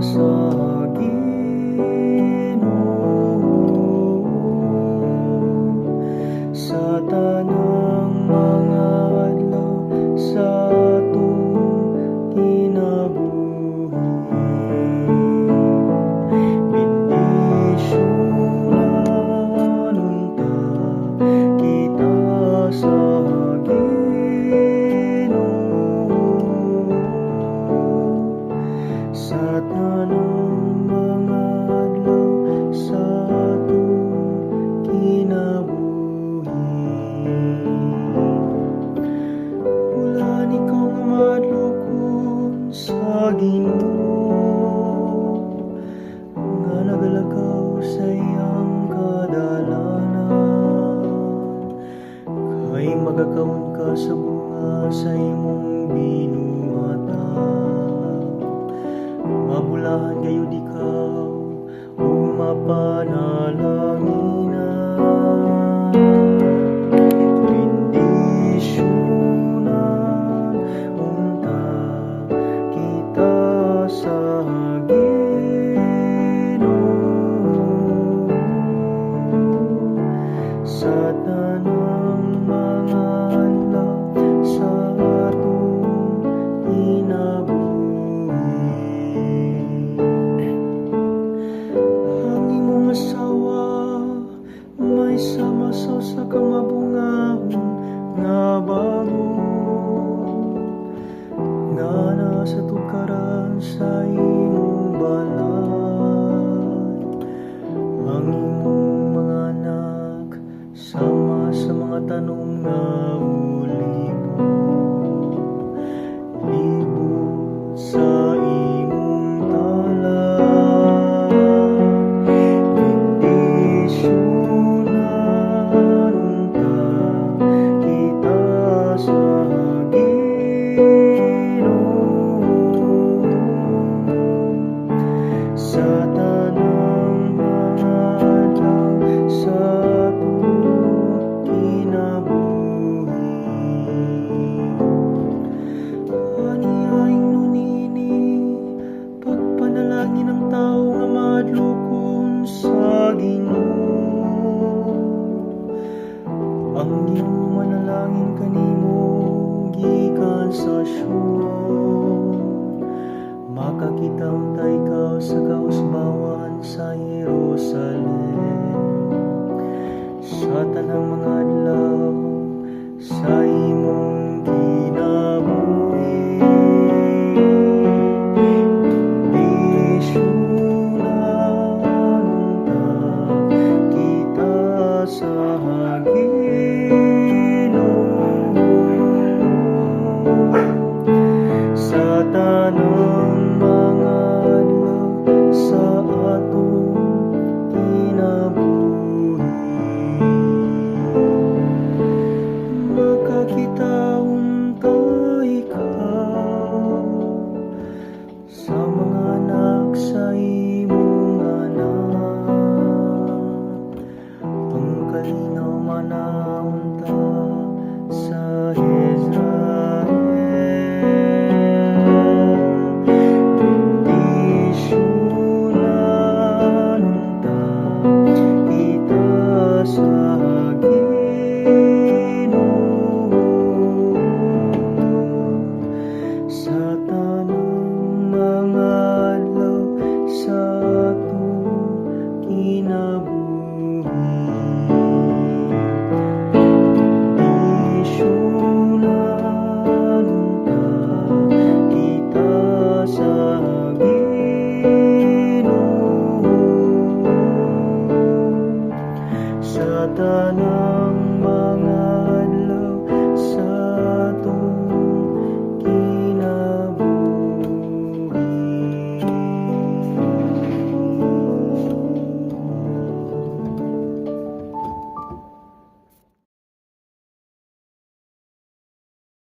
sa Ginoo sa tanang mga adlaw sa atong kinabuhi. Bendisyonan unta kita sa sa tanang mga adlaw sa atong kinabuhi. Ulan ikaw nga madlukon sa Ginoo nga nagalakaw sa iyang kadalanan, kay magakaon ka sa bunga sa imong binuhatan. Mabulahan kayo ikaw o mapanalanginan. Bendisyonan unta kita sa Ginoo sa tanang mga adlaw sa atong kinabuhi. May sama-saw sa kamabungahon nga bago nga nasa tukaran sa imong balay. Ang imong mga anak sama sa mga tanom nga ulibo, libot sa imong talan. Bendisyonan unta kita sa Ginoo sa tanang mga adlaw sa atong kinabuhi. Anihaing nunini pagpanalangin ng tao nga madlukon sa Ginoo. Ang imong manalangin kanimo gikan sa Sion, makakita unta ikaw sa kausbawan sa Jerusalem sa tanang